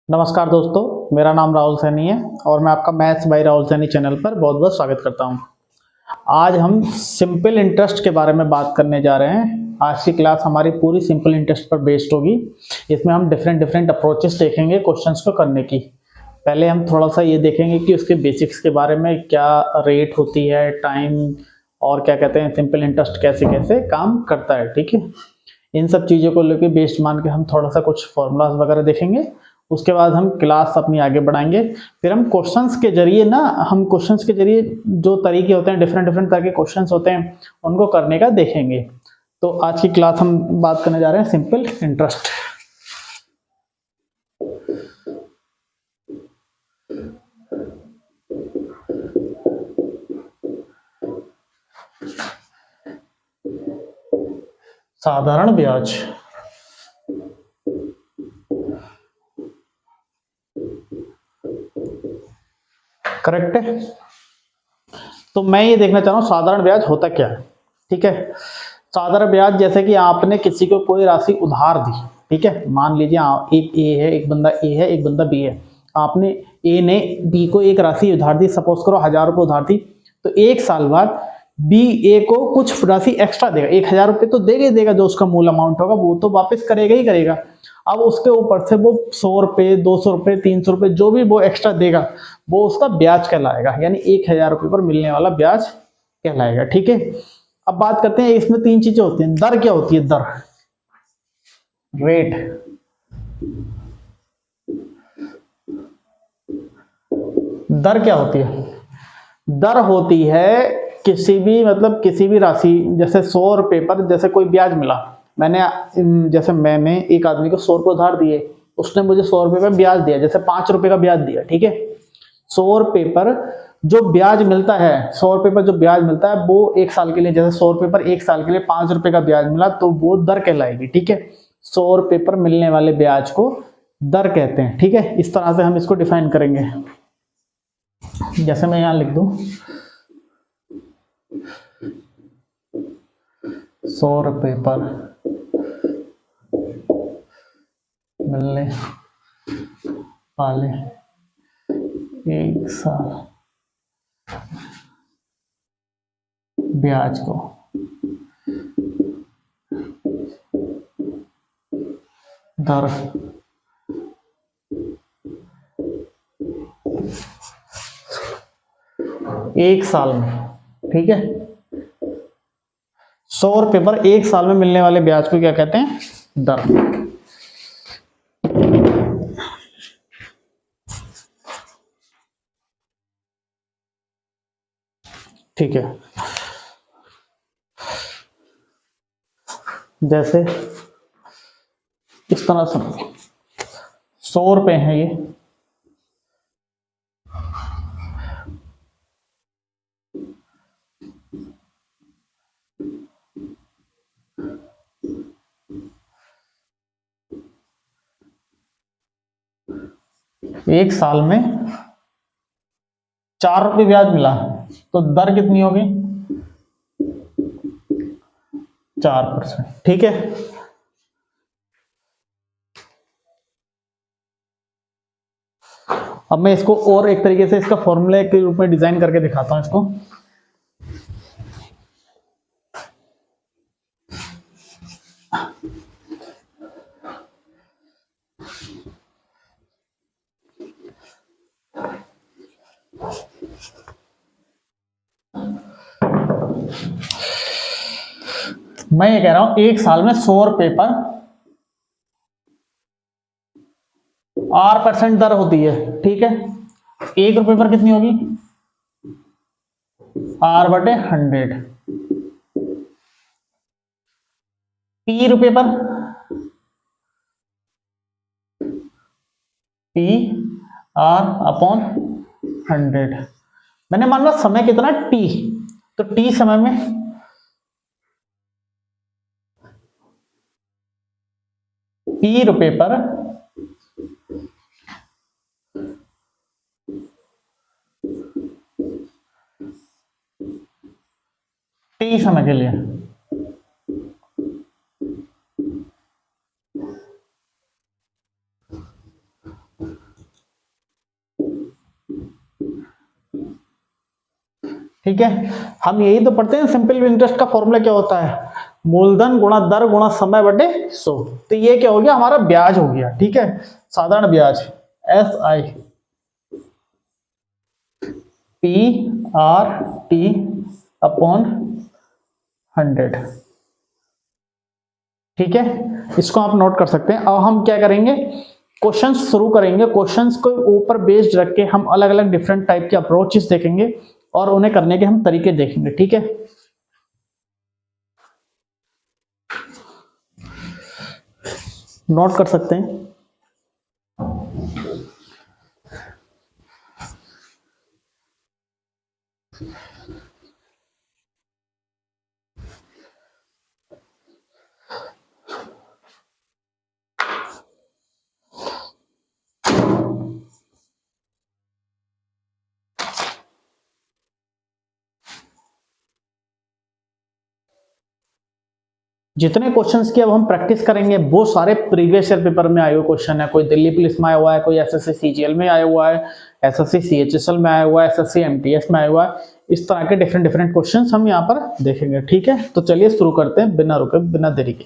नमस्कार दोस्तों, मेरा नाम राहुल सैनी है और मैं आपका maths by Rahul Saini channel पर बहुत बहुत स्वागत करता हूं। आज हम सिंपल इंटरेस्ट के बारे में बात करने जा रहे हैं। आज की क्लास हमारी पूरी सिंपल इंटरेस्ट पर बेस्ड होगी। इसमें हम डिफरेंट अप्रोचेस देखेंगे क्वेश्चंस को करने की। पहले हम थोड़ा सा ये देखेंगे कि उसके बेसिक्स के बारे में, क्या रेट होती है, टाइम और क्या कहते हैं सिंपल इंटरेस्ट कैसे कैसे काम करता है। ठीक है, इन सब चीज़ों को लेकर बेस्ड मान के हम थोड़ा सा कुछ फॉर्मूलाज वगैरह देखेंगे। उसके बाद हम क्लास अपनी आगे बढ़ाएंगे। फिर हम क्वेश्चंस के जरिए जो तरीके होते हैं, डिफरेंट तरह के क्वेश्चंस होते हैं, उनको करने का देखेंगे। तो आज की क्लास हम बात करने जा रहे हैं सिंपल इंटरेस्ट। साधारण ब्याज। करेक्ट है। तो मैं ये देखना चाह रहा हूं साधारण ब्याज होता क्या है। ठीक है, साधारण ब्याज जैसे कि आपने किसी को कोई राशि उधार दी। ठीक है, मान लीजिए एक ए है, एक बंदा ए है, एक बंदा बी है। आपने ए ने बी को एक राशि उधार दी, सपोज करो 1000 रुपये उधार दी। तो एक साल बाद बी ए को कुछ राशि एक्स्ट्रा देगा। 1000 रुपये तो देगा ही देगा, जो उसका मूल अमाउंट होगा वो तो वापस करेगा ही करेगा। अब उसके ऊपर से वो 100 रुपये, 200 रुपये, 300 रुपये जो भी वो एक्स्ट्रा देगा वो उसका ब्याज कहलाएगा, यानी 1000 रुपये पर मिलने वाला ब्याज कहलाएगा। ठीक है, अब बात करते हैं, इसमें तीन चीजें होती हैं। दर क्या होती है? दर, रेट। दर क्या होती है? दर होती है किसी भी राशि, जैसे 100 रुपये पर जैसे कोई ब्याज मिला, मैंने एक आदमी को 100 रुपये उधार दिए, उसने मुझे 100 रुपये का ब्याज दिया, जैसे 5 रुपये का ब्याज दिया। ठीक है, 100 रुपये पर जो ब्याज मिलता है, 100 रुपये पर जो ब्याज मिलता है वो एक साल के लिए, जैसे 100 रुपये पर एक साल के लिए 5 रुपये का ब्याज मिला तो वो दर कहलाएगी। ठीक है, 100 रुपये पर मिलने वाले ब्याज को दर कहते हैं। ठीक है, इस तरह से हम इसको डिफाइन करेंगे। जैसे मैं यहां लिख दूं 100 रुपये पर मिलने वाले एक साल ब्याज को दर एक साल में। ठीक है, 100 रुपये पर एक साल में मिलने वाले ब्याज को क्या कहते हैं? दर। ठीक है, जैसे इस तरह से 100 रुपये है ये, एक साल में 4 रुपये ब्याज मिला तो दर कितनी होगी? 4%। ठीक है, अब मैं इसको और एक तरीके से इसका फॉर्मूले के रूप में डिजाइन करके दिखाता हूं इसको। मैं ये कह रहा हूं एक साल में 100 रुपये पर R% दर होती है। ठीक है, 1 रुपये पर कितनी होगी? R/100। P रुपये पर PR/100। मैंने मान लो समय कितना T, तो T समय में P रुपये पर T समय के लिए ठीक है, हम यही तो पढ़ते हैं सिंपल इंटरेस्ट का फॉर्मूला क्या होता है, मूलधन गुणा दर गुणा समय बटे 100। तो ये क्या हो गया, हमारा ब्याज हो गया। ठीक है, साधारण ब्याज SI PRT अपॉन 100। ठीक है, इसको आप नोट कर सकते हैं। अब हम क्या करेंगे, क्वेश्चंस शुरू करेंगे। क्वेश्चंस को ऊपर बेस्ड रख के हम अलग अलग डिफरेंट टाइप के अप्रोचेस देखेंगे और उन्हें करने के हम तरीके देखेंगे। ठीक है, नोट कर सकते हैं। जितने क्वेश्चंस की अब हम प्रैक्टिस करेंगे वो सारे प्रीवियस ईयर पेपर में आए हुए क्वेश्चन है। कोई दिल्ली पुलिस में आया हुआ है, कोई एसएससी सीजीएल में आया हुआ है, एसएससी सीएचएसएल में आया हुआ है, एसएससी एमटीएस में आया हुआ है। इस तरह के डिफरेंट डिफरेंट क्वेश्चंस हम यहाँ पर देखेंगे। ठीक है, तो चलिए शुरू करते हैं बिना रुके बिना देरी के।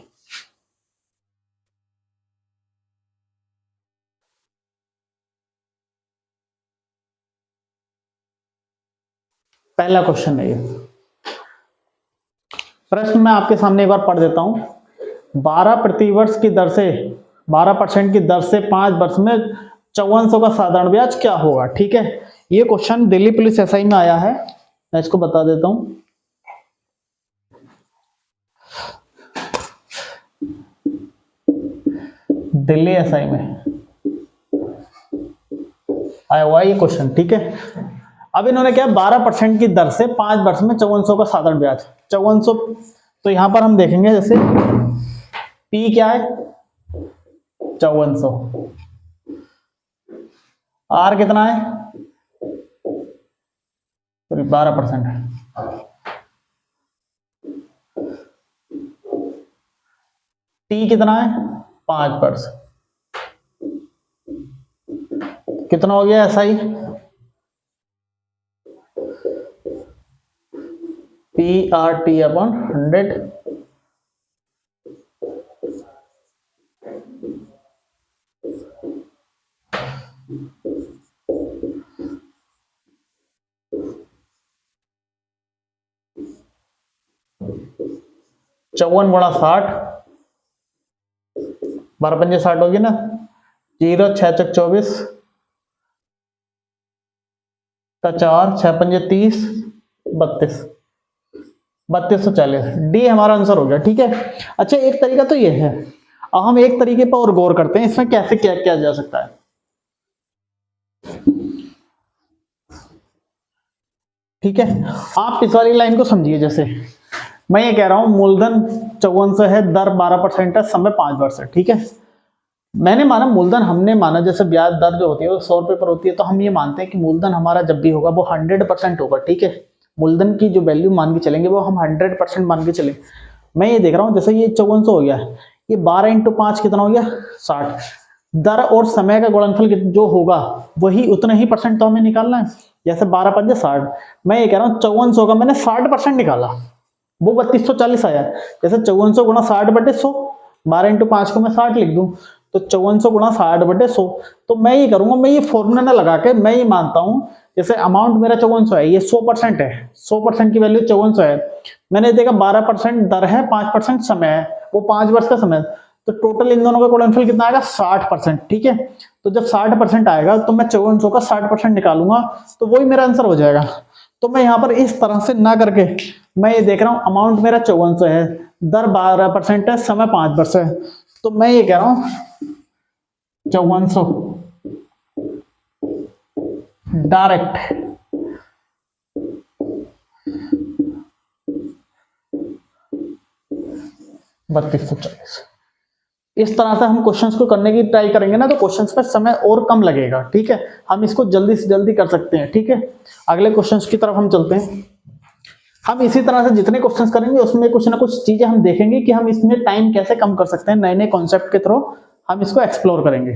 पहला क्वेश्चन है ये, प्रश्न मैं आपके सामने एक बार पढ़ देता हूं। 12% की दर से 5 वर्ष में 5400 का साधारण ब्याज क्या होगा। ठीक है, ये क्वेश्चन दिल्ली पुलिस एसआई में आया है, मैं इसको बता देता हूं। दिल्ली एसआई में आया हुआ ये क्वेश्चन। ठीक है, अब इन्होंने क्या 12% की दर से 5 वर्ष में 5400 का साधारण ब्याज 5400। तो यहां पर हम देखेंगे जैसे P क्या है 5400, R कितना है 12% है, T कितना है 5%, कितना हो गया SI PRT अपॉन 100। चौवन गुणा 60, 12×5 होगी ना, 0 6 चक 24 का 4 6×5 30 32 3240। डी हमारा आंसर हो गया। ठीक है, अच्छा एक तरीका तो ये है। अब हम एक तरीके पर और गौर करते हैं, इसमें कैसे क्या किया जा सकता है। ठीक है, आप इस वाली लाइन को समझिए। जैसे मैं ये कह रहा हूं मूलधन 5400 है, दर 12% है, समय 5 वर्ष है। ठीक है, मैंने माना मूलधन, हमने माना जैसे ब्याज दर जो होती है वो 100 रुपए पर होती है, तो हम ये मानते हैं कि मूलधन हमारा जब भी होगा वो 100% होगा। ठीक है, मूलधन की जो वैल्यू मान के चलेंगे वो हम 100% मान के चलेंगे। मैं ये देख रहा हूँ जैसे ये 5400 हो गया, ये 12×5 कितना हो गया 60। दर और समय का गुणनफल जो होगा वही उतना ही परसेंट तो हमें निकालना है। जैसे 12×5 60, मैं ये कह रहा हूँ 5400 का मैंने 60% निकाला, वो 3240 आया। जैसे 5400 गुणा 60/100, 12×5 को मैं 60 लिख दूं तो 5400 गुणा 60/100। तो मैं ये करूंगा, मैं ये फॉर्मूला ना लगा के मैं ये मानता हूं जैसे अमाउंट मेरा 5400 है, ये 100% है, 100% की वैल्यू 5400 है। मैंने देखा 12% दर है, 5% समय है, वो 5 वर्ष का समय, तो टोटल इन दोनों का गुणनफल कितना आएगा 60%। ठीक है, तो जब 60% आएगा तो मैं 5400 का 60% निकालूंगा तो वही मेरा आंसर हो जाएगा। तो मैं यहाँ पर इस तरह से ना करके मैं ये देख रहा हूं अमाउंट मेरा 5400 है, दर 12% है, समय 5 वर्ष है, तो मैं ये कह रहा हूं 5400 डायरेक्ट 3240। इस तरह से हम क्वेश्चंस को करने की ट्राई करेंगे ना तो क्वेश्चंस पे समय और कम लगेगा। ठीक है, हम इसको जल्दी से जल्दी कर सकते हैं। ठीक है, अगले क्वेश्चंस की तरफ हम चलते हैं। हम इसी तरह से जितने क्वेश्चंस करेंगे उसमें कुछ ना कुछ चीजें हम देखेंगे कि हम इसमें टाइम कैसे कम कर सकते हैं, नए नए कॉन्सेप्ट के थ्रू हम इसको एक्सप्लोर करेंगे।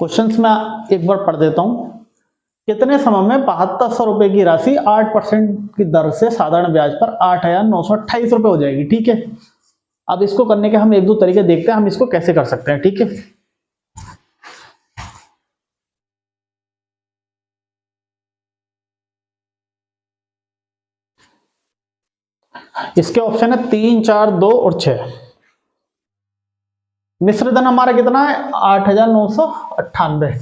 क्वेश्चंस में एक बार पढ़ देता हूं। कितने समय में 7200 रुपए की राशि 8% की दर से साधारण ब्याज पर 8,928 रुपए हो जाएगी। ठीक है, अब इसको करने के हम एक दो तरीके देखते हैं, हम इसको कैसे कर सकते हैं। ठीक है, इसके ऑप्शन है 3, 4, 2 और 6। मिश्र धन हमारा कितना है 8,998,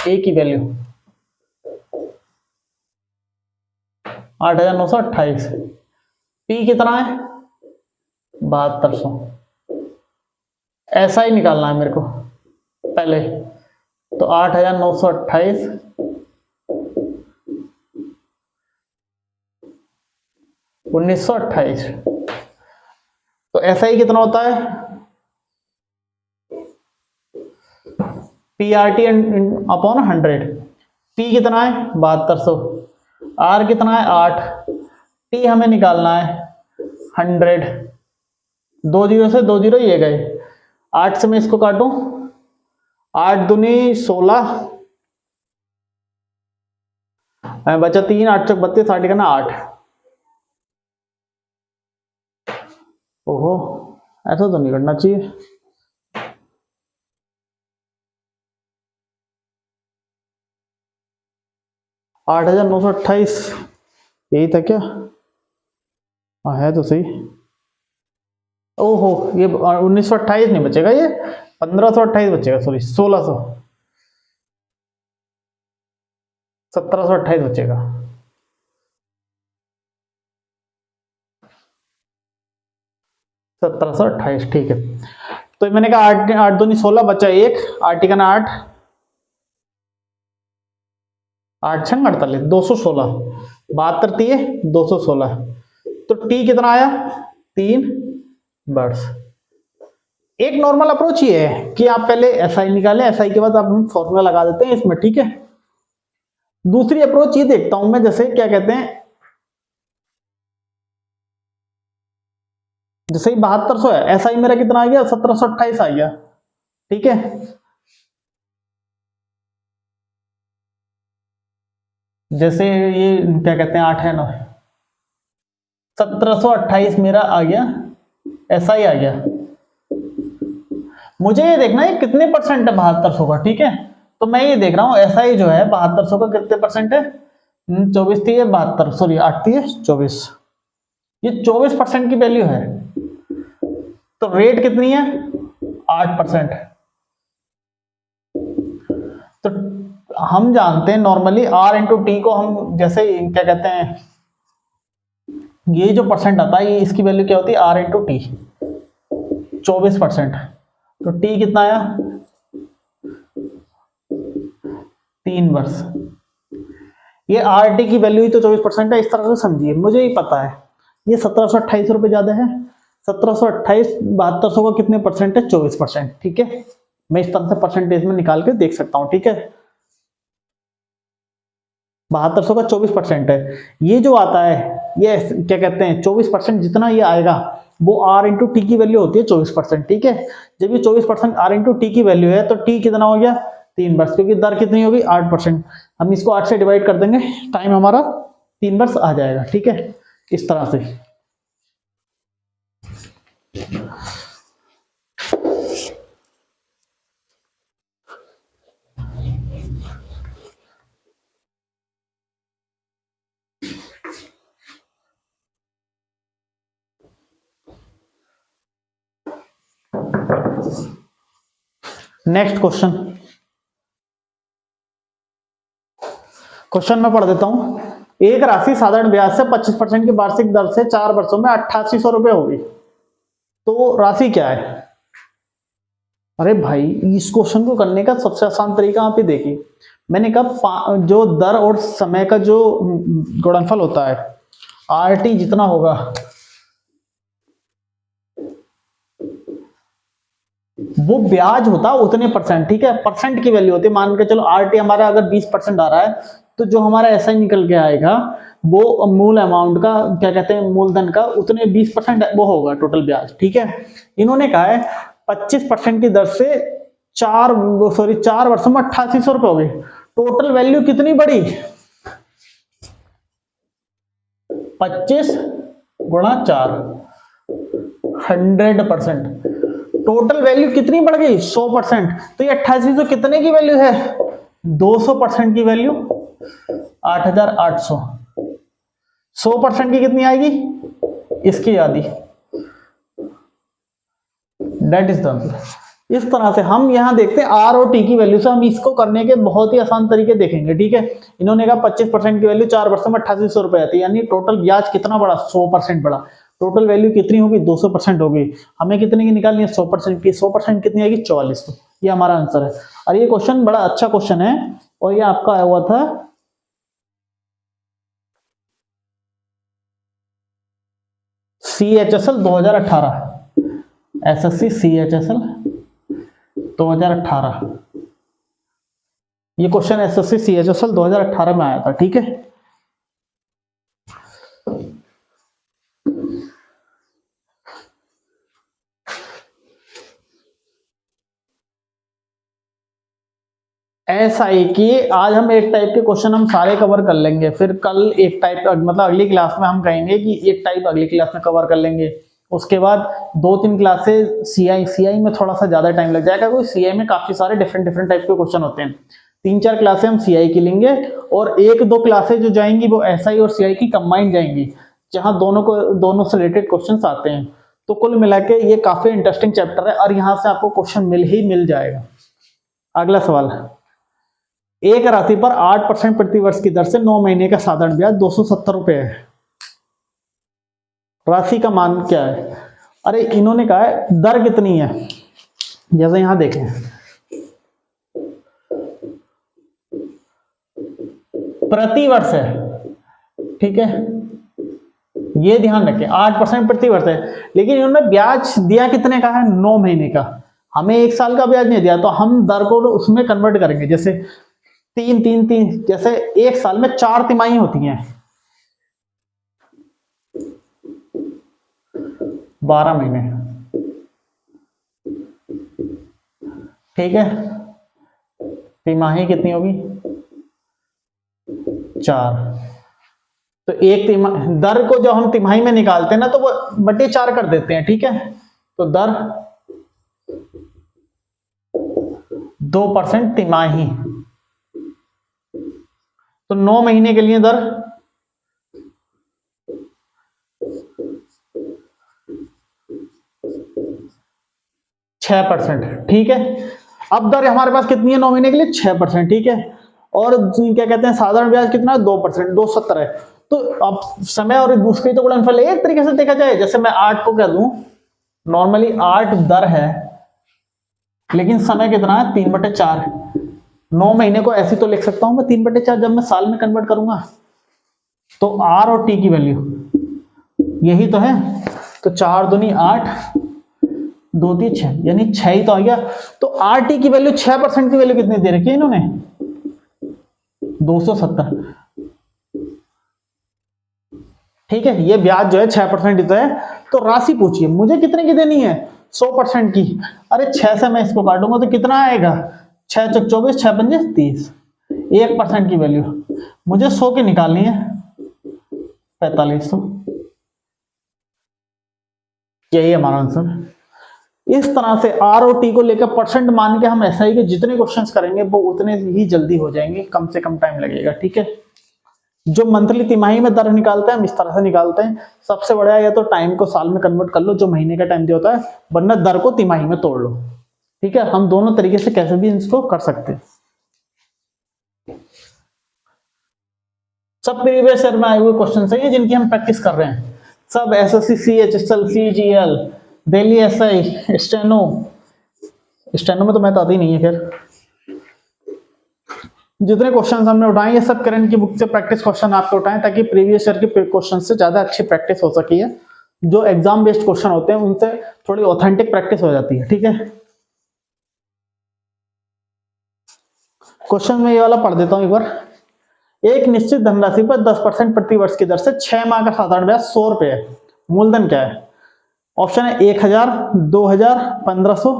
ए की वैल्यू 8,928। पी कितना है 7200। ऐसा ही निकालना है मेरे को पहले, तो 8,928 1928, तो ऐसा ही कितना होता है PRT अपॉन 100। P कितना है 7200, R कितना है 8, T हमें निकालना है 100। 2 जीरो से 2 जीरो ये गए, 8 से मैं इसको काटूं, 8 दूनी 16, बचा 3, 8 चौक 32, 8 का ना 8। ओहो, ऐसा तो नहीं करना चाहिए। आठ 8,928 यही था क्या? हाँ है तो सही। ओहो, ये 1928 नहीं बचेगा, ये 1528 बचेगा, सॉरी 1600, 1728 बचेगा। सत्रह सौ अट्ठाईस, ठीक है। तो मैंने कहा 8 8 दूनी 16, बचा 1, 8 का ना 8, 8 छंग 48, 216, 72 तीय 216। तो टी कितना आया 3 वर्ष। एक नॉर्मल अप्रोच ये है कि आप पहले एसआई निकालें, एसआई के बाद आप फॉर्मूला लगा देते हैं इसमें। ठीक है, दूसरी अप्रोच ये देखता हूं मैं, जैसे क्या कहते हैं, जैसे ही 7200 है, एसआई मेरा कितना आ गया 1728 आ गया। ठीक है, जैसे ये क्या कहते हैं 8 है 9, 1728 मेरा आ गया, एसआई आ गया। मुझे ये देखना है कितने परसेंट है 7200 का। ठीक है, तो मैं ये देख रहा हूं एसआई जो है 7200 का कितने परसेंट है, 24 थी 72, सॉरी 8 थी 24, ये 24% की वैल्यू है। तो रेट कितनी है 8%। तो हम जानते हैं नॉर्मली R इंटू टी को हम जैसे क्या कहते हैं, ये जो परसेंट आता है, ये इसकी वैल्यू क्या होती है R इंटू टी, 24%। तो टी कितना आया 3 वर्ष। ये आर टी की वैल्यू ही तो 24% है, इस तरह से समझिए। मुझे ही पता है ये 1728 रुपए ज्यादा है, 1728 7200 का कितने परसेंट है 24%। ठीक है, मैं इस तरह से परसेंटेज में निकाल के देख सकता हूं। ठीक है, 7200 का 24% है, ये जो आता है ये क्या कहते हैं 24% जितना ये आएगा वो R इंटू टी की वैल्यू होती है 24%। ठीक है, जब ये 24% R इंटू टी की वैल्यू है तो टी कितना हो गया 3 वर्ष, क्योंकि दर कितनी होगी 8%। हम इसको 8 से डिवाइड कर देंगे, टाइम हमारा 3 वर्ष आ जाएगा। ठीक है, इस तरह से। नेक्स्ट क्वेश्चन मैं पढ़ देता हूं। एक राशि साधारण ब्याज से 25% की वार्षिक दर से 4 वर्षों में 8800 रुपए होगी, तो राशि क्या है? अरे भाई, इस क्वेश्चन को करने का सबसे आसान तरीका आप ही देखिए। मैंने कहा जो दर और समय का जो गुणनफल होता है, आरटी जितना होगा वो ब्याज होता है उतने परसेंट। ठीक है, परसेंट की वैल्यू होती है। मान के चलो आरटी हमारा अगर 20% आ रहा है, तो जो हमारा ऐसा ही निकल के आएगा वो मूल अमाउंट का क्या कहते हैं मूलधन का उतने 20% वो होगा टोटल ब्याज। ठीक है, इन्होंने कहा है 25% की दर से 4 वर्षों में 8800 रुपए हो गई। टोटल वैल्यू कितनी बढ़ी? 25 गुणा 4, 100%। टोटल वैल्यू कितनी बढ़ गई? 100%। तो ये 8800 कितने की वैल्यू है? 200% की वैल्यू 8800। 100% की कितनी आएगी? इसकी आधी। That is the answer. इस तरह से हम यहां देखते हैं आर और टी की वैल्यू से हम इसको करने के बहुत ही आसान तरीके देखेंगे। ठीक है, इन्होंने कहा 25% की वैल्यू 4 वर्षों में 8800 रुपए आती है, यानी टोटल ब्याज कितना बढ़ा? 100% बढ़ा। टोटल वैल्यू कितनी होगी? 200% होगी। हमें कितने की निकालनी है? 100% की। 100% कितनी आएगी? 44। ये हमारा आंसर है। और ये क्वेश्चन बड़ा अच्छा क्वेश्चन है और ये आपका आया हुआ था CHSL 2018, SSC CHSL 2018। ये क्वेश्चन SSC CHSL 2018 में आया था। ठीक है, SI की आज हम एक टाइप के क्वेश्चन हम सारे कवर कर लेंगे, फिर कल एक टाइप मतलब अगली क्लास में हम कहेंगे कि एक टाइप अगली क्लास में कवर कर लेंगे। उसके बाद 2-3 क्लासेस CI में थोड़ा सा ज्यादा टाइम लग जाएगा, क्योंकि CI में काफी सारे डिफरेंट टाइप के क्वेश्चन होते हैं। 3-4 क्लासें हम CI की लेंगे और 1-2 क्लासें जो जाएंगी वो SI और CI की कंबाइंड जाएंगी, जहां दोनों से रिलेटेड क्वेश्चन आते हैं। तो कुल मिला के ये काफी इंटरेस्टिंग चैप्टर है और यहाँ से आपको क्वेश्चन मिल जाएगा। अगला सवाल, एक राशि पर 8% प्रतिवर्ष की दर से 9 महीने का साधारण ब्याज 270 रुपए है। राशि का मान क्या है? अरे इन्होंने कहा है दर कितनी है, जैसे यहां देखें प्रतिवर्ष है। ठीक है, ये ध्यान रखें 8% प्रतिवर्ष है, लेकिन इन्होंने ब्याज दिया कितने का है? 9 महीने का। हमें 1 साल का ब्याज नहीं दिया, तो हम दर को उसमें कन्वर्ट करेंगे। जैसे 3, जैसे 1 साल में 4 तिमाही होती हैं, 12 महीने। ठीक है, तिमाही कितनी होगी? 4। तो एक तिमाही दर को जब हम तिमाही में निकालते हैं ना, तो वो बटे 4 कर देते हैं। ठीक है, तो दर 2% तिमाही, तो 9 महीने के लिए दर 6%। ठीक है, अब दर हमारे पास कितनी है 9 महीने के लिए? 6%। ठीक है, और क्या कहते हैं साधारण ब्याज कितना? 2%, 270 है। तो अब समय और उसके तो गुणनफल एक तरीके से देखा जाए, जैसे मैं 8 को कह दूं, नॉर्मली 8 दर है, लेकिन समय कितना है? 3/4। 9 महीने को ऐसे तो लिख सकता हूं मैं 3/4, जब मैं साल में कन्वर्ट करूंगा। तो R और T की वैल्यू यही तो है, तो 4 दूनी 8, 2 3 6, यानी 6 ही तो आ गया। तो RT की वैल्यू 6% की वैल्यू कितनी दे रखी है इन्होंने? 270। ठीक है, ये ब्याज जो है 6% ही तो है। तो राशि पूछिए मुझे कितने की देनी है? 100% की। अरे 6 से मैं इसको काटूंगा तो कितना आएगा? 6 चौक 24, 6 पंजे 30। 1% की वैल्यू मुझे 100 की निकालनी है, 4500। यही हमारा आंसर। इस तरह से आर और टी को लेकर परसेंट मान के हम एसआई के जितने क्वेश्चंस करेंगे वो उतने ही जल्दी हो जाएंगे, कम से कम टाइम लगेगा। ठीक है, जो मंथली तिमाही में दर निकालते हैं हम इस तरह से निकालते हैं। सबसे बड़ा या तो टाइम को साल में कन्वर्ट कर लो, जो महीने का टाइम दिया होता है, वरना दर को तिमाही में तोड़ लो। ठीक है, हम दोनों तरीके से कैसे भी इसको कर सकते हैं। सब प्रीवियस ईयर में आए हुए क्वेश्चन है जिनकी हम प्रैक्टिस कर रहे हैं। सब SSC, CHSL, CGL, Delhi SI, steno में तो मैं तो आती नहीं है। खैर, जितने क्वेश्चन हमने उठाए ये सब करंट की बुक से प्रैक्टिस क्वेश्चन आपको उठाएं, ताकि प्रीवियस ईयर के क्वेश्चन से ज्यादा अच्छी प्रैक्टिस हो सकी है। जो एग्जाम बेस्ड क्वेश्चन होते हैं उनसे थोड़ी ऑथेंटिक प्रैक्टिस हो जाती है। ठीक है, क्वेश्चन में ये वाला पढ़ देता हूं एक बार। एक निश्चित धनराशि पर 10% प्रति वर्ष की दर से 6 माह का साधारण ब्याज 100 रुपए है। मूलधन क्या है? ऑप्शन है 1000, 2000, 1500,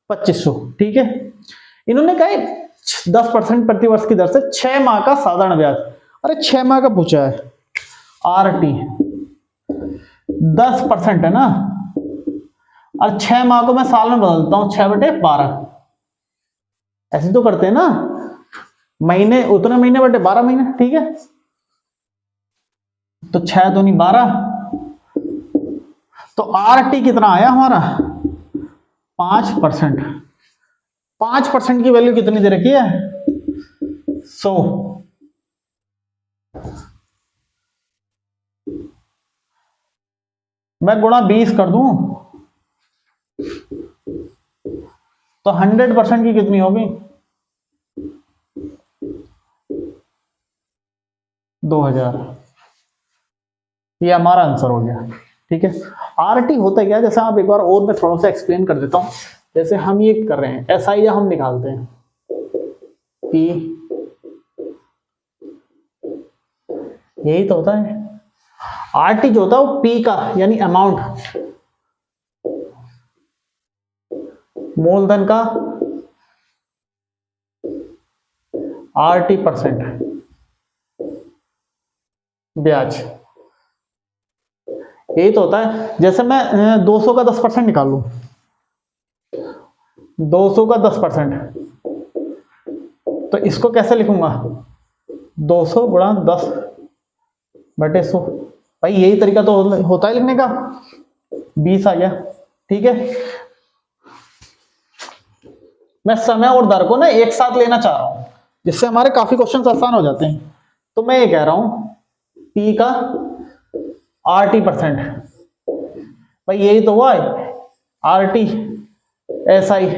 2500, ठीक है। इन्होंने कहा 10% प्रतिवर्ष की दर से 6 माह का साधारण ब्याज। अरे 6 माह का पूछा है, RT 10% है ना, और 6 माह को मैं साल में बदलता हूं, 6/12 ऐसे तो करते हैं ना, महीने उतने महीने बटे 12 महीने, ठीक है। तो 6 दूनी 12, तो RT कितना आया हमारा 5%। 5% की वैल्यू कितनी दे रखी है 100। मैं गुणा 20 कर दूं तो 100% की कितनी होगी 2000। ये हमारा आंसर हो गया, ठीक है। RT होता है क्या, जैसे आप एक बार और मैं थोड़ा सा एक्सप्लेन कर देता हूं। जैसे हम ये कर रहे हैं SI हम निकालते हैं P, यही तो होता है। RT जो होता है वो P का यानी अमाउंट, मूलधन का RT% ब्याज, यही तो होता है। जैसे मैं 200 का 10% निकाल लूं, 200 का 10%, तो इसको कैसे लिखूंगा 200 गुणा 10/100। भाई यही तरीका तो होता है लिखने का, 20 आ गया, ठीक है। मैं समय और दर को ना एक साथ लेना चाह रहा हूं, जिससे हमारे काफी क्वेश्चन आसान हो जाते हैं। तो मैं ये कह रहा हूं P का RT%, भाई यही तो हुआ RT SI,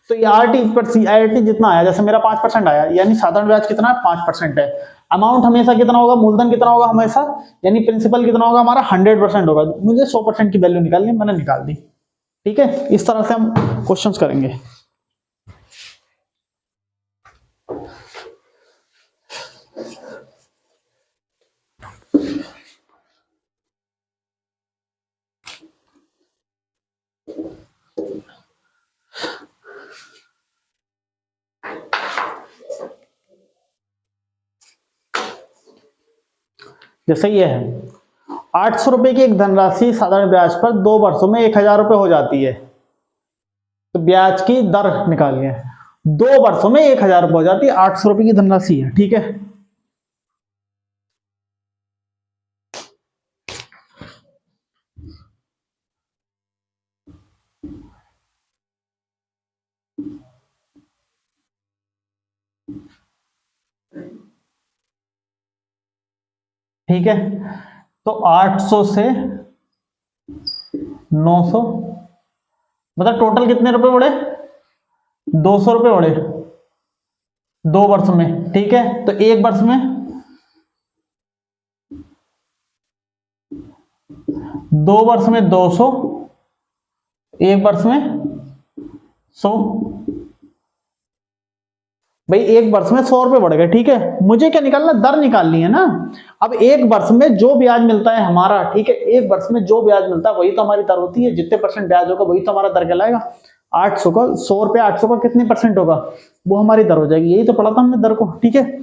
तो ये RT जितना आया, जैसे मेरा 5% आया, यानी साधारण ब्याज कितना है 5% है। अमाउंट हमेशा कितना होगा, मूलधन कितना होगा हमेशा, यानी प्रिंसिपल कितना होगा हमारा 100% होगा। मुझे 100% की वैल्यू निकालनी, मैंने निकाल दी, ठीक है। इस तरह से हम क्वेश्चंस करेंगे। जैसे ये है 800 रुपए की एक धनराशि साधारण ब्याज पर 2 वर्षों में 1000 रुपए हो जाती है, तो ब्याज की दर निकालिए। 2 वर्षों में 1000 रुपए हो जाती है, 800 रुपए की धनराशि है, ठीक है। ठीक है, तो 800 से 900 मतलब टोटल कितने रुपए बढ़े 200 रुपए बढ़े 2 वर्ष में, ठीक है। तो 1 वर्ष में 2 वर्ष में 200, 1 वर्ष में 100। भाई 1 वर्ष में 100 रुपए बढ़ गए, ठीक है। मुझे क्या निकालना, दर निकालनी है ना। अब 1 वर्ष में जो ब्याज मिलता है हमारा, ठीक है, 1 वर्ष में जो ब्याज मिलता है वही तो हमारी दर होती है। जितने % ब्याज होगा वही तो हमारा दर कहलाएगा। 800 का 100 रुपए 800 का कितने % होगा, वो हमारी दर हो जाएगी। यही तो पढ़ा था हमने दर को, ठीक है।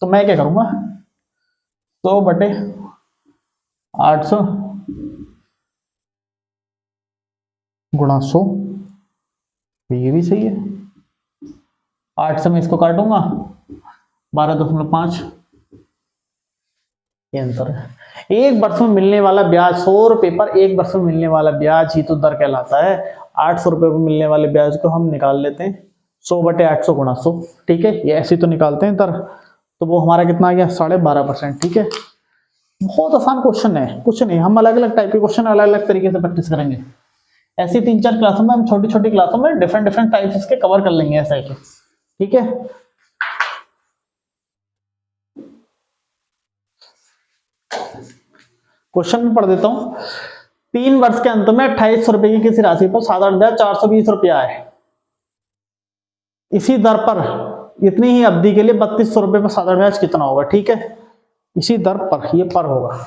तो मैं क्या करूंगा 100/800 गुणा 100, ये भी सही है। 8 से मैं इसको काटूंगा 12.5, ये आंसर है। 1 वर्ष में मिलने वाला ब्याज 100 रुपए पर 1 वर्ष में मिलने वाला ब्याज ही तो दर कहलाता है। 800 रुपए पर मिलने वाले ब्याज को हम निकाल लेते हैं 100/800 गुणा 100, ठीक है। ये ऐसे तो निकालते हैं दर, तो वो हमारा कितना आ गया 12.5%, ठीक है। बहुत आसान क्वेश्चन है, कुछ नहीं। हम अलग अलग टाइप के क्वेश्चन अलग अलग तरीके से प्रैक्टिस करेंगे। ऐसी 3-4 क्लासों में हम छोटी छोटी क्लासों में डिफरेंट टाइप्स इसके कवर कर लेंगे ऐसा ही, ठीक है। क्वेश्चन में पढ़ देता हूं। 3 वर्ष के अंत में 2800 रुपए की किसी राशि पर साधारण ब्याज 420 रुपया है। इसी दर पर इतनी ही अवधि के लिए 3200 रुपए पर साधारण ब्याज कितना होगा, ठीक है। इसी दर पर, ये पर होगा।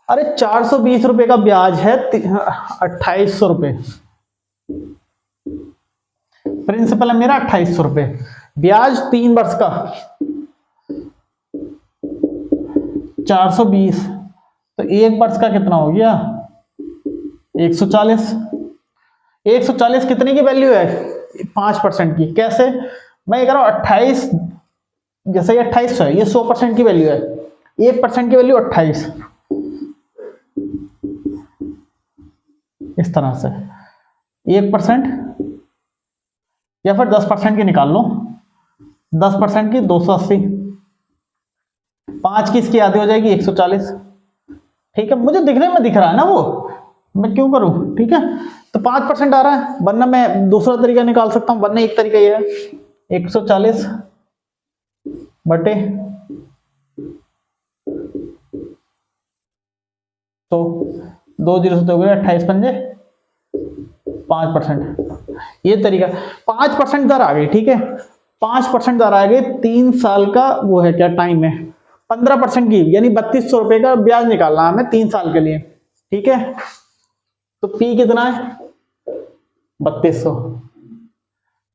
अरे 420 रुपए का ब्याज है, 2800 रुपए। प्रिंसिपल है मेरा 2800 रुपए, ब्याज 3 वर्ष का 420, तो 1 वर्ष का कितना हो गया 140। 140 कितने की वैल्यू है 5% की। कैसे, मैं कह रहा हूं 28, जैसे ये 2800 है, ये 100% की वैल्यू है, 1% की वैल्यू 28, इस तरह से 1% या फिर 10% की निकाल लो, 10% की 280, 5 की इसकी आधी हो जाएगी 140। ठीक है, मुझे दिखने में दिख रहा है ना वो, मैं क्यों करूं। ठीक है, तो 5% आ रहा है, वरना मैं दूसरा तरीका निकाल सकता हूं, वरना एक तरीका ये है 140 बटे तो 2 जीरो से हो गया 28 पंजे 5%, ये तरीका। 5% दर आ गई, ठीक है, 5% दर आ गई, 3 साल का वो है क्या टाइम है, 15% की, यानी 3200 रुपए का ब्याज निकालना हमें 3 साल के लिए। ठीक है, तो पी कितना है 3200,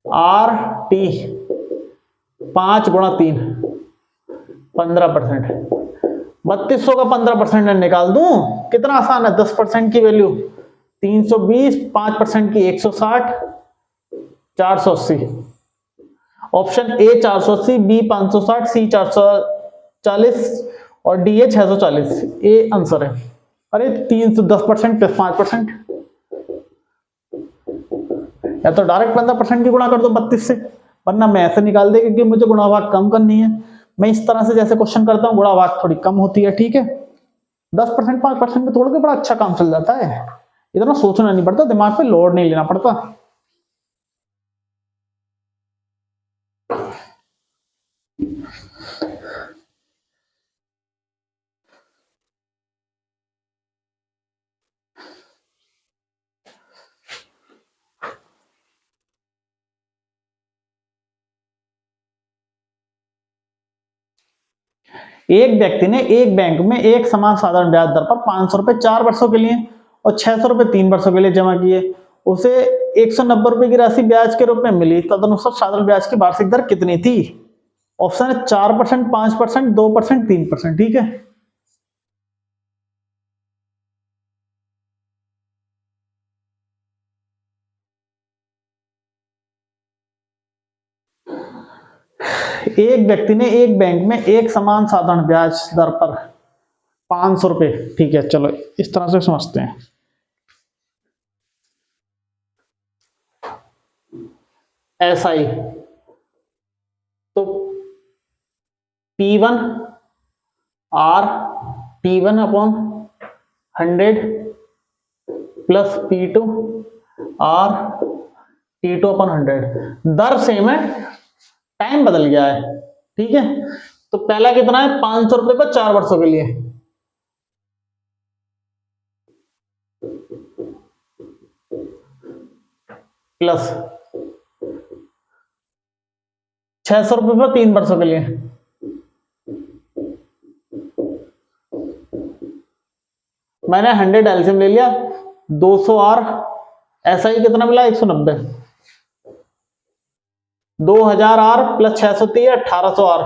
आर टी 5 गुणा 3 15%, 3200 का 15% निकाल दूं, कितना आसान है, 10% की वैल्यू 320, 5% की 160, 480। ऑप्शन ए 480, बी 560, सी 440 और डी ए 640, ए आंसर है। अरे 310% प्लस 5%, या तो डायरेक्ट 15% की गुणा कर दो 32 से, वरना मैं ऐसे निकाल दे, क्योंकि मुझे गुणा भाग कम करनी है। मैं इस तरह से जैसे क्वेश्चन करता हूँ, गुणा भाग थोड़ी कम होती है। ठीक है, 10% 5% में तोड़ के बड़ा अच्छा काम चल जाता है, इतना सोचना नहीं पड़ता, दिमाग पे लोड नहीं लेना पड़ता। एक व्यक्ति ने एक बैंक में एक समान साधारण ब्याज दर पर 500 रुपए 4 वर्षों के लिए और 600 रुपए 3 वर्षों के लिए जमा किए, उसे 190 रुपए की राशि ब्याज के रूप में मिली, तदनुसार साधारण ब्याज की वार्षिक दर कितनी थी। ऑप्शन है 4%, 5%, 2%, 3%। ठीक है, एक व्यक्ति ने एक बैंक में एक समान साधारण ब्याज दर पर 500 रुपए, ठीक है, चलो इस तरह से समझते हैं। SI तो P1 R P1 upon 100 plus P2 R P2 upon 100, दर सेम है, टाइम बदल गया है। ठीक है, तो पहला कितना है 500 रुपए पर 4 वर्षों के लिए, प्लस 600 रुपए पर 3 वर्षों के लिए, मैंने 100 एलसीएम ले लिया, 200 आर, SI कितना मिला 190, 2000 R plus 630 1800 R,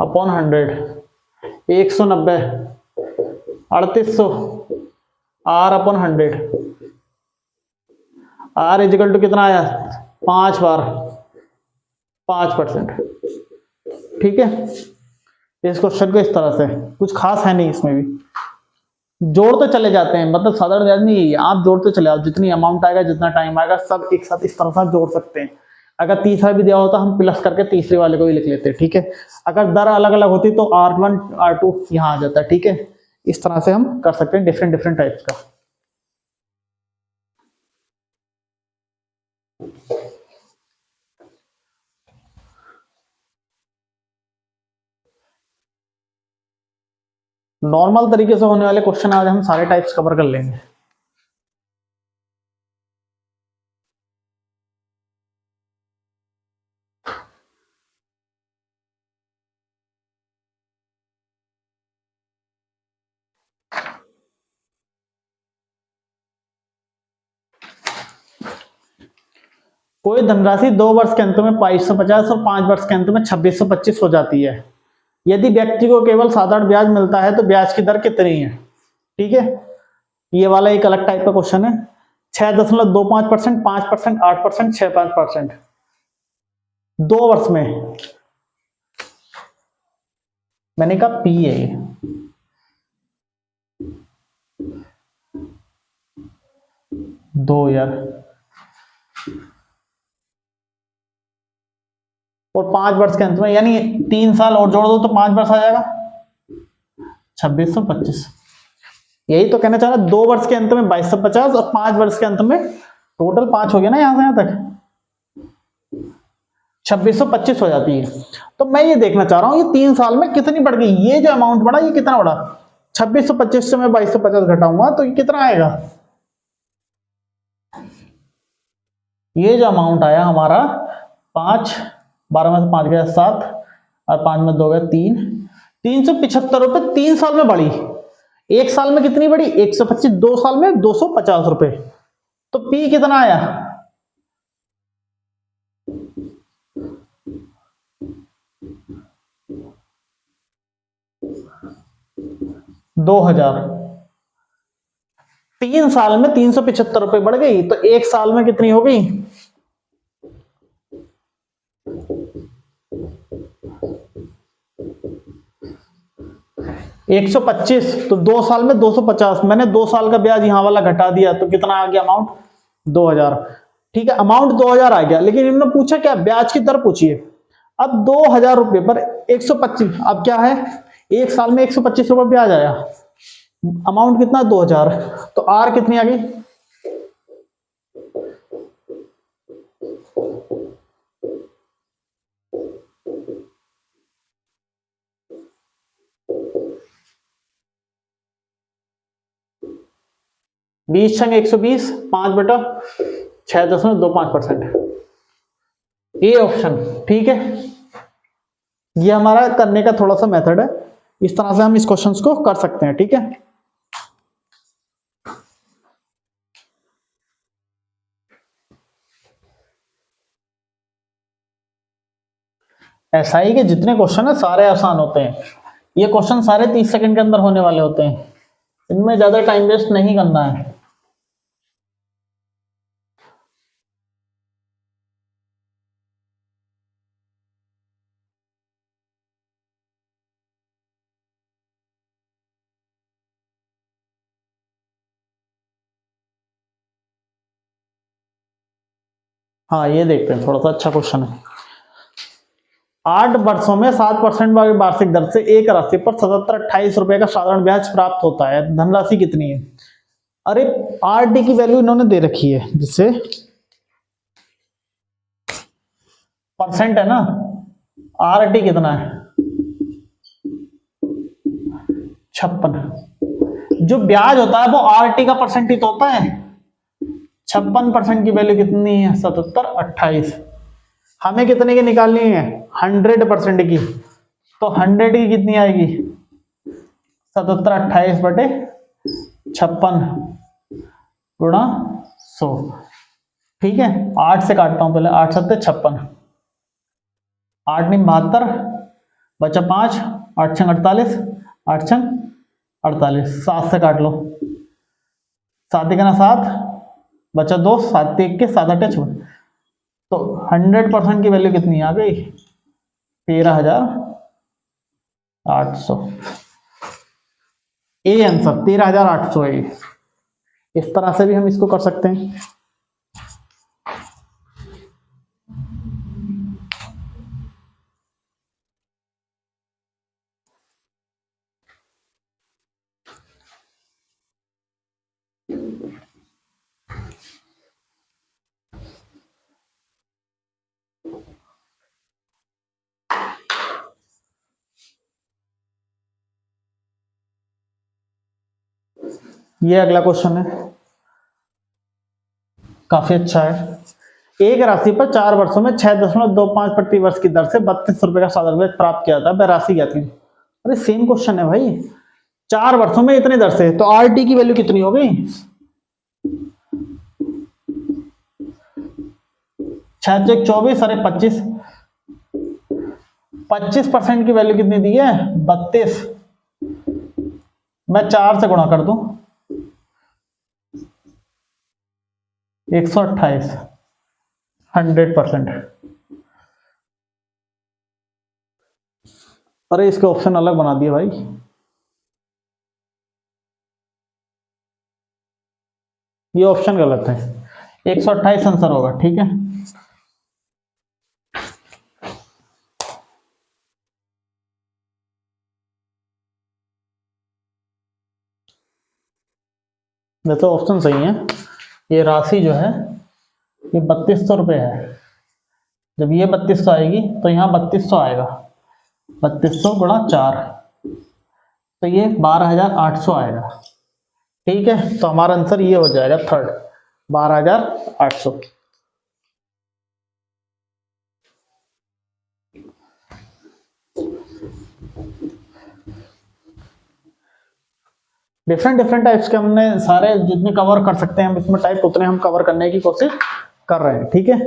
upon 100, 190 3800 R upon 100, R equal to कितना आया 5 बार 5%। ठीक है, इस क्वेश्चन को इस तरह से, कुछ खास है नहीं इसमें भी, जोड़ते चले जाते हैं, मतलब साधारण ब्याज नहीं, आप जोड़ते चले आओ, जितनी अमाउंट आएगा जितना टाइम आएगा सब एक साथ इस तरह से जोड़ सकते हैं। अगर तीसरा भी दिया होता हम प्लस करके तीसरे वाले को भी लिख लेते हैं। ठीक है, अगर दर अलग अलग होती तो R1 R2 यहाँ आ जाता। ठीक है, इस तरह से हम कर सकते हैं डिफरेंट डिफरेंट टाइप्स का। नॉर्मल तरीके से होने वाले क्वेश्चन आज हम सारे टाइप्स कवर कर लेंगे। कोई धनराशि 2 वर्ष के अंत में 2250 और 5 वर्ष के अंत में 2625 हो जाती है। यदि व्यक्ति को केवल साधारण ब्याज मिलता है तो ब्याज की दर कितनी है? ठीक है, ये वाला एक अलग टाइप का क्वेश्चन है। 6.25%, 5%, 8%, 6.5%, 2 वर्ष में। मैंने कहा पी है ये। दो यार, और 5 वर्ष के अंत में, यानी 3 साल और जोड़ दो तो 5 वर्ष आ जाएगा 2625। यही तो कहना चाह रहा, 2 वर्ष के अंत में 2250 और 5 वर्ष के अंत में टोटल 5 हो गया ना, यहां से यहां तक 2625 हो जाती है। तो मैं ये देखना चाह रहा हूं ये 3 साल में कितनी बढ़ गई। ये जो अमाउंट बढ़ा ये कितना बढ़ा? 2625 से मैं 2250 घटाऊंगा तो ये कितना आएगा? ये जो अमाउंट आया हमारा 5, 12 में से 5 गया 7 और 5 में 2 गया 3, 375 रुपए 3 साल में बढ़ी। 1 साल में कितनी बढ़ी? 125, 2 साल में 250 रुपए। तो पी कितना आया? 2000। 3 साल में 375 रुपए बढ़ गई, तो 1 साल में कितनी हो गई? 125। तो 2 साल में 250। मैंने 2 साल का ब्याज यहां वाला घटा दिया तो कितना आ गया अमाउंट? 2000। ठीक है, अमाउंट 2000 आ गया, लेकिन इन्होंने पूछा क्या? ब्याज की दर पूछिए। अब 2000 रुपए पर 125, अब क्या है? 1 साल में 125 रुपए ब्याज आया, अमाउंट कितना? 2000। तो आर कितनी आ गई? बीस छंग 120, 5/6.25%। ये ऑप्शन ठीक है। ये हमारा करने का थोड़ा सा मेथड है, इस तरह से हम इस क्वेश्चंस को कर सकते हैं। ठीक है, एसआई के जितने क्वेश्चन है सारे आसान होते हैं। ये क्वेश्चन सारे 30 सेकंड के अंदर होने वाले होते हैं, इनमें ज्यादा टाइम वेस्ट नहीं करना है। हाँ, ये देखते हैं, थोड़ा सा अच्छा क्वेश्चन है। 8 वर्षों में 7% वार्षिक दर से एक राशि पर 7728 रुपए का साधारण ब्याज प्राप्त होता है। धनराशि कितनी है? अरे आरडी की वैल्यू इन्होंने दे रखी है, जिससे परसेंट है ना, आरडी कितना है? 56। जो ब्याज होता है वो आरटी का परसेंट ही तो होता है। 56% की वैल्यू कितनी है? 7728। हमें कितने की निकालनी है? 100% की। तो 100 की कितनी आएगी? 7728/56 गुणा 100। ठीक है, 8 से काटता हूं पहले। 8 7 56, 8 9 72, बचा 5, 8 6 48, 8 6 48। 7 से काट लो, 7 1 7, बचा 2, 7 1 के 7 8 6। तो 100% की वैल्यू कितनी आ गई? 13,800। ए आंसर 13,800 है। इस तरह से भी हम इसको कर सकते हैं। ये अगला क्वेश्चन है, काफी अच्छा है। एक राशि पर 4 वर्षों में 6.25 प्रति वर्ष की दर से 32 रुपए का साधारण ब्याज प्राप्त किया था। वह राशि क्या थी? अरे सेम क्वेश्चन है भाई। 4 वर्षों में इतने दर से, तो आरटी की वैल्यू कितनी हो गई? 6 चौक 24, अरे 25, 25% की वैल्यू कितनी दी है 32, मैं 4 से गुणा कर दूं 128, 100%। अरे इसके ऑप्शन अलग बना दिए भाई, ये ऑप्शन गलत है, 128 आंसर होगा, ठीक है। वैसे ऑप्शन सही है, ये राशि जो है ये 3200 रुपये है। जब ये 3200 आएगी तो यहाँ 3200 आएगा, 3200 गुणा 4, तो ये 12800 आएगा, ठीक है। तो हमारा आंसर ये हो जाएगा थर्ड, 12800। डिफरेंट डिफरेंट टाइप्स के हमने सारे जितने कवर कर सकते हैं हम इसमें टाइप, उतने हम कवर करने की कोशिश कर रहे हैं, ठीक है।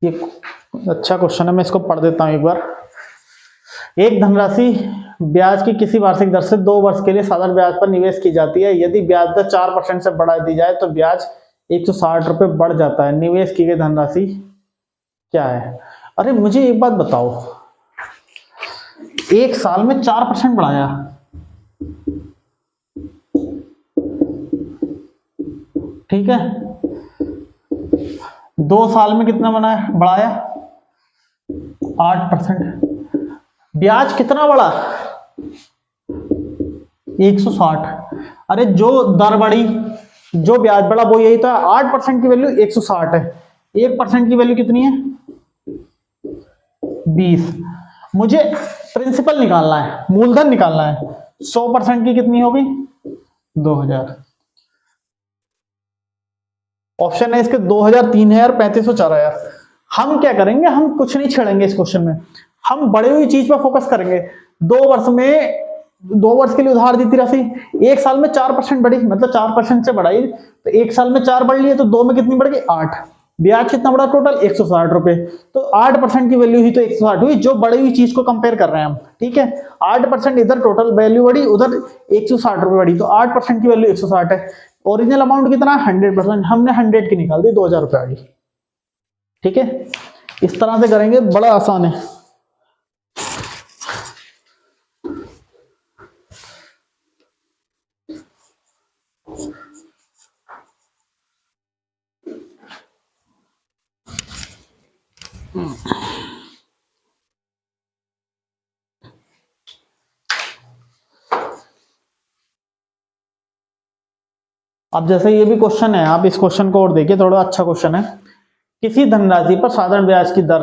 ये अच्छा क्वेश्चन है, मैं इसको पढ़ देता हूं एक बार। एक धनराशि ब्याज की किसी वार्षिक दर से 2 वर्ष के लिए साधारण ब्याज पर निवेश की जाती है। यदि ब्याज दर 4% से बढ़ा दी जाए तो ब्याज 160 रुपये बढ़ जाता है। निवेश की गई धनराशि क्या है? अरे मुझे एक बात बताओ, एक साल में 4% बढ़ाया, ठीक है, 2 साल में कितना बढ़ाया 8%। ब्याज कितना बढ़ा 160। अरे जो दर बढ़ी, जो ब्याज बढ़ा वो यही था, 8% की वैल्यू 160 है, 1% की वैल्यू कितनी है 20। मुझे प्रिंसिपल निकालना है, मूलधन निकालना है, 100% की कितनी होगी 2000। ऑप्शन है इसके 2000, 3000, 3500, 4000। हम क्या करेंगे, हम कुछ नहीं छेड़ेंगे इस क्वेश्चन में, हम बढ़ी हुई चीज पर फोकस करेंगे। 2 वर्ष के लिए उधार दी थी राशि, एक साल में 4% बढ़ी, मतलब 4% से बढ़ाई, तो एक साल में 4 बढ़ लिए तो 2 में कितनी बढ़ गई 8। ब्याज कितना बढ़ा टोटल 160 रुपए, तो 8% की वैल्यू ही तो 160 हुई, जो बढ़ी हुई चीज को कंपेयर कर रहे हैं हम, ठीक है। 8% इधर टोटल वैल्यू बढ़ी, उधर 160 रुपए बढ़ी, तो 8% की वैल्यू 160 है। ओरिजिनल अमाउंट कितना 100%, हमने 100 की निकाल दी, 2000 रुपए आ गई, ठीक है। इस तरह से करेंगे, बड़ा आसान है। अब जैसे ये भी क्वेश्चन है, आप इस क्वेश्चन को और देखिए, थोड़ा अच्छा क्वेश्चन है। किसी धनराशि पर साधारण ब्याज की दर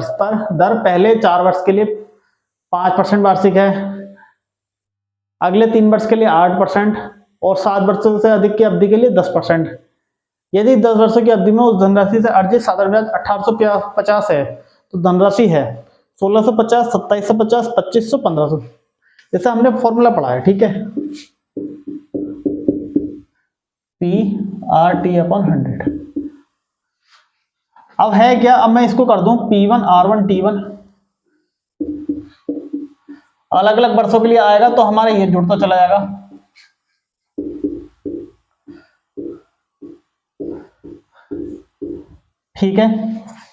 पहले 4 वर्ष के लिए 5% वार्षिक है, अगले 3 वर्ष के लिए 8% और 7 वर्षों से अधिक की अवधि के लिए 10%। यदि 10 वर्षों की अवधि में उस धनराशि से अर्जित साधारण ब्याज 1850 है, तो धनराशि है 1650, 2750, 2500, 1500। जैसे हमने फॉर्मूला पढ़ा है, ठीक है, PRT/100। अब है क्या, अब मैं इसको कर दूं P1 R1 T1, अलग अलग वर्षों के लिए आएगा तो हमारा ये जुड़ता चला जाएगा, ठीक है।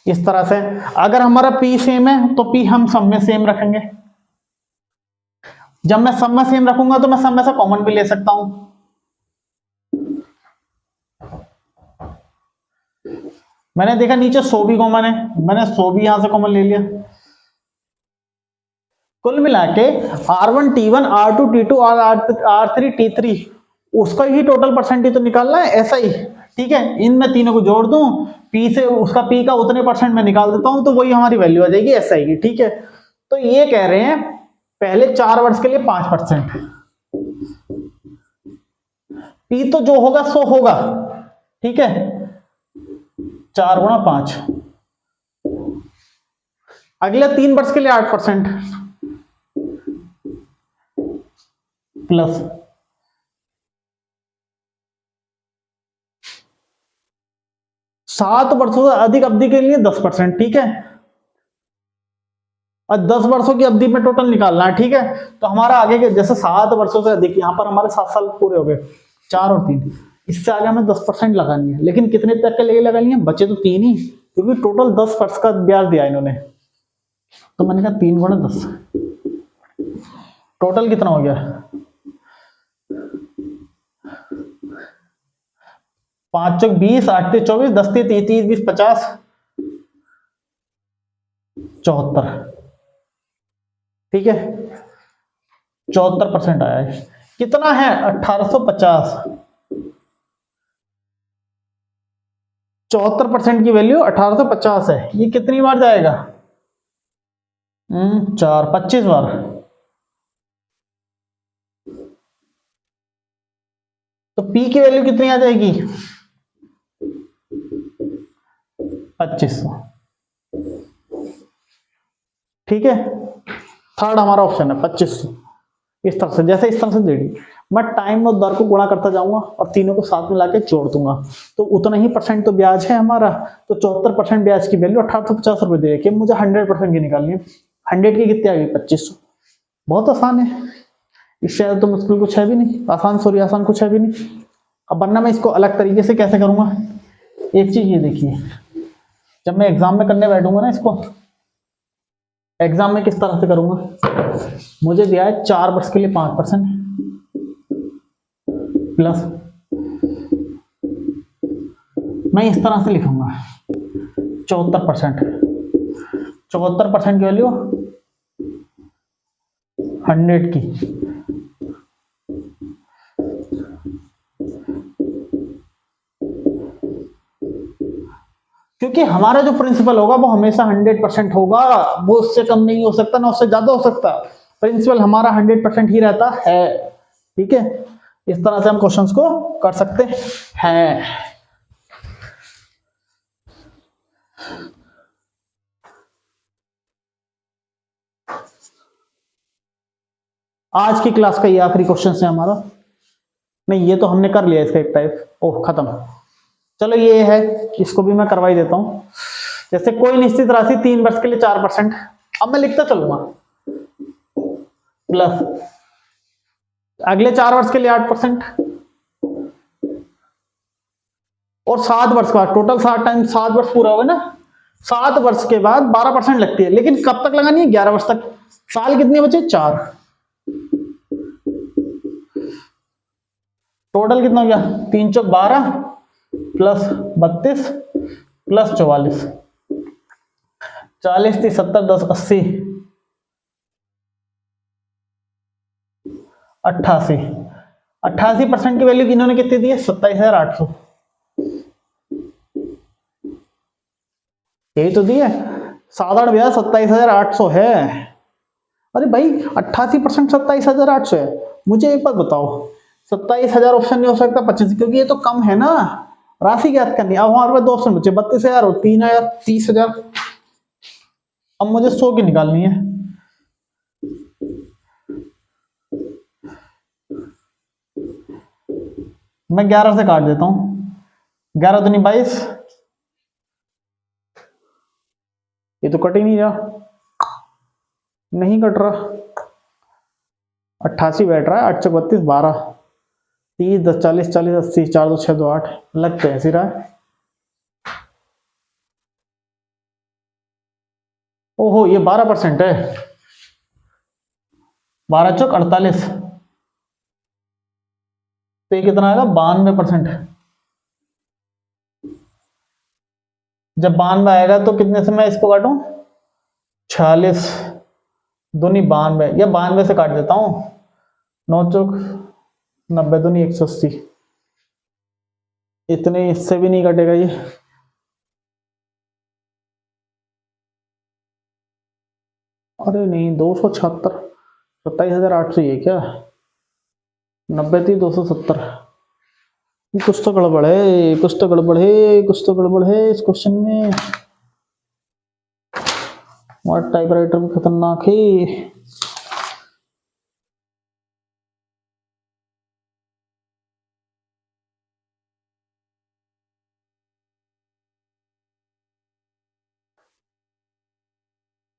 इस तरह से अगर हमारा P सेम है तो P हम सब में सेम रखेंगे। जब मैं सब में सेम रखूंगा तो मैं सब में से कॉमन भी ले सकता हूं। मैंने देखा नीचे 100 भी कॉमन है, मैंने 100 भी यहां से कॉमन ले लिया। कुल मिला के R1 T1 R2 T2 और R3 T3 उसका ही टोटल परसेंटेज तो निकालना है, ऐसा ही, ठीक है। इन मैं तीनों को जोड़ दूं, P से उसका P का उतने परसेंट में निकाल देता हूं, तो वही हमारी वैल्यू आ जाएगी, ऐसा ही, ठीक है। तो ये कह रहे हैं पहले 4 वर्ष के लिए 5%, P तो जो होगा सो होगा, ठीक है, 4 गुणा 5। अगले 3 वर्ष के लिए 8% प्लस 7 वर्षों से अधिक अवधि के लिए 10%, ठीक है, और 10 वर्षों की अवधि में टोटल निकालना है, ठीक है। तो हमारा आगे के जैसे 7 वर्षों से अधिक, यहाँ पर हमारे 7 साल पूरे हो गए, 4 और 3, इससे आगे हमें 10% लगानी है, लेकिन कितने तक के लिए लगानी है, बचे तो 3 ही, क्योंकि टोटल 10 वर्ष का ब्याज दिया इन्होंने। तो मैंने कहा 3 गुणा 10, टोटल कितना हो गया, 5 चौक 20, 8 3 24, 10 3 30 20 50, 74, ठीक है, 74% आया है। कितना है, 1850, 74% की वैल्यू 1850 है। ये कितनी बार जाएगा, 4 25 बार, तो P की वैल्यू कितनी आ जाएगी, 2500, ठीक है। थर्ड हमारा ऑप्शन है 2500। इस तरह से, जैसे इस तरह से देगी, मैं टाइम और दर को गुणा करता जाऊंगा और तीनों को साथ में लाके जोड़ दूंगा, तो उतना ही परसेंट तो ब्याज है हमारा। तो 74% ब्याज की वैल्यू 1850 रुपए दे, कि मुझे 100% की निकालनी है। 100 की कितनी आ गई, 2500। बहुत आसान है, इससे ज्यादा तो मुश्किल कुछ है भी नहीं, आसान कुछ है भी नहीं। अब वरना मैं इसको अलग तरीके से कैसे करूंगा, एक चीज ये देखिए, जब मैं एग्जाम में करने बैठूंगा ना इसको, एग्जाम में किस तरह से करूंगा, मुझे दिया है 4 वर्ष के लिए 5% प्लस, मैं इस तरह से लिखूंगा 74%, 74% की वैल्यू 100 की, क्योंकि हमारा जो प्रिंसिपल होगा वो हमेशा 100% होगा, वो उससे कम नहीं हो सकता ना उससे ज्यादा हो सकता। प्रिंसिपल हमारा 100% ही रहता है, ठीक है। इस तरह से हम क्वेश्चंस को कर सकते हैं। आज की क्लास का ये आखिरी क्वेश्चन है हमारा, नहीं ये तो हमने कर लिया इसका एक टाइप, ओह खत्म। चलो ये है, इसको भी मैं करवा ही देता हूं। जैसे कोई निश्चित राशि 3 वर्ष के लिए 4%, अब मैं लिखता चलूंगा, प्लस अगले 4 वर्ष के लिए 8%, और 7 वर्ष का टोटल 7 टाइम 7 वर्ष पूरा होगा ना, 7 वर्ष के बाद 12% लगती है, लेकिन कब तक लगानी है, 11 वर्ष तक। साल कितने बचे, 4, टोटल कितना हो गया, 3 चौक 12 प्लस 32 प्लस 44, 40 30 70 10 80 88, 88% की वैल्यू इन्होंने कितनी दी है, 27,800, यही तो दी है, साधारण ब्याज 27,800 है। अरे भाई 88% 27,800 है। मुझे एक बात बताओ, 27,000 ऑप्शन नहीं हो सकता 25, क्योंकि ये तो कम है ना, राशि ज्ञात करनी। अब हमारे पास 2 ऑप्शन बचे, 32,000 और 3,000 30,000। अब मुझे 100 की निकालनी है, मैं 11 से काट देता हूं, 11 दूनी 22, ये तो कट ही नहीं रहा, नहीं कट रहा, 88 बैठ रहा है, 8 चौक 32 12 30 10 40 40 80 4 2 6 2 8, लग तो ऐसे रहा है। ओहो ये 12% है, 12 चौक 48, तो ये कितना आएगा, 92%। जब 92 आएगा तो कितने से मैं इसको काटूं, 46 दूनी 92, या 92 से काट देता हूं, 9 चौक 90 दूनी 180, इतने इससे भी नहीं कटेगा ये, अरे नहीं 276, 27,800 ये क्या, 90 थी 270, कुछ तो गड़बड़ है, कुछ तो गड़बड़ है, कुछ तो गड़बड़ है इस क्वेश्चन में। हमारा टाइपराइटर भी खतरनाक है।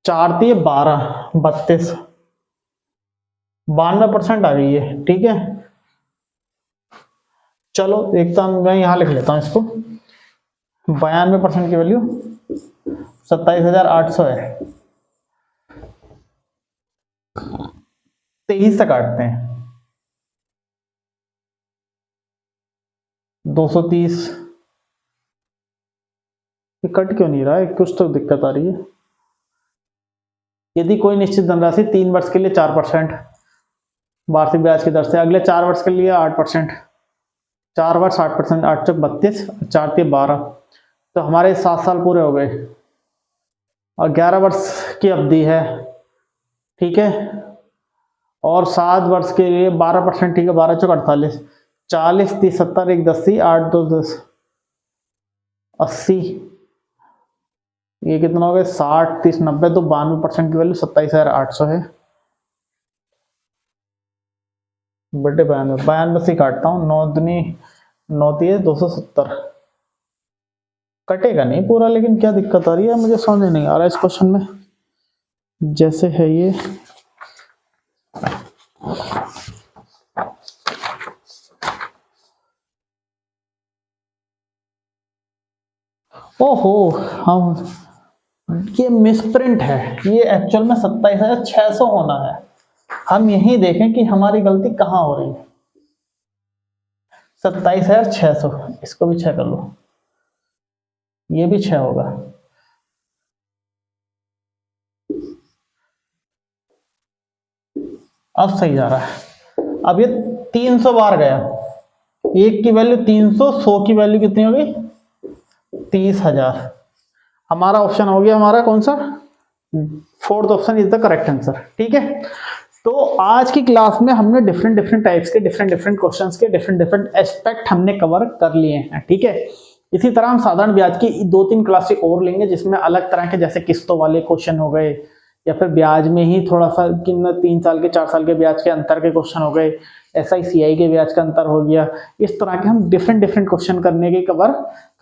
4 × 12 32, 92% आ गई है। ठीक है, चलो एक तो मैं यहाँ लिख लेता हूँ इसको, 92% की वैल्यू 27,800 है। 23 से काटते हैं, 230, ये कट क्यों नहीं रहा है, कुछ तो दिक्कत आ रही है। यदि कोई निश्चित धनराशि 3 वर्ष के लिए 4% वार्षिक ब्याज की दर से, अगले 4 वर्ष के लिए 8%, 4 वर्ष 8%, 8 चौक 32, 4 × 12, तो हमारे 7 साल पूरे हो गए और 11 वर्ष की अवधि है। ठीक है, और 7 वर्ष के लिए 12%। ठीक है, 12 चौक 48, 40, 30, 70, 1 10, 8 2 10, 80, ये कितना हो गया, 60, 30, 90, तो 92% की वैल्यू 27,800 है। बटे 92 से काटता हूँ, 9 दूनी 9 × 270, कटेगा नहीं पूरा, लेकिन क्या दिक्कत आ रही है मुझे समझ नहीं आ रहा है इस क्वेश्चन में। जैसे है ये, ओहो हम, ये मिसप्रिंट है, ये एक्चुअल में 27,600 होना है। हम यही देखें कि हमारी गलती कहाँ हो रही है। 27,600, इसको भी 6 कर लो, ये भी 6 होगा। अब सही जा रहा है। अब ये 300 बार गया, 1 की वैल्यू 300, 100 की वैल्यू कितनी हो गई, 30,000। हमारा ऑप्शन हो गया, हमारा कौन सा, 4th option is the correct answer. ठीक है, तो आज की क्लास में हमने डिफरेंट टाइप्स के डिफरेंट क्वेश्चंस के डिफरेंट एस्पेक्ट हमने कवर कर लिए हैं। ठीक है, इसी तरह हम साधारण ब्याज की 2-3 क्लासें और लेंगे, जिसमें अलग तरह के जैसे किस्तों वाले क्वेश्चन हो गए, या फिर ब्याज में ही थोड़ा सा 3 साल के 4 साल के ब्याज के अंतर के क्वेश्चन हो गए, SI CI के ब्याज का अंतर हो गया। इस तरह के हम डिफरेंट क्वेश्चन करने के कवर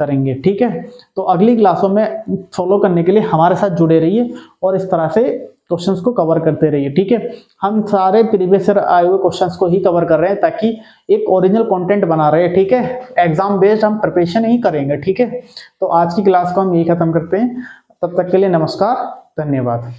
करेंगे। ठीक है, तो अगली क्लासों में फॉलो करने के लिए हमारे साथ जुड़े रहिए और इस तरह से क्वेश्चंस को कवर करते रहिए। ठीक है, हम सारे प्रीवियस ईयर आए हुए क्वेश्चंस को ही कवर कर रहे हैं ताकि एक ओरिजिनल कंटेंट बना रहे हैं। ठीक है, एग्जाम बेस्ड हम प्रिपरेशन ही करेंगे। ठीक है, तो आज की क्लास को हम यही खत्म करते हैं। तब तक के लिए नमस्कार, धन्यवाद।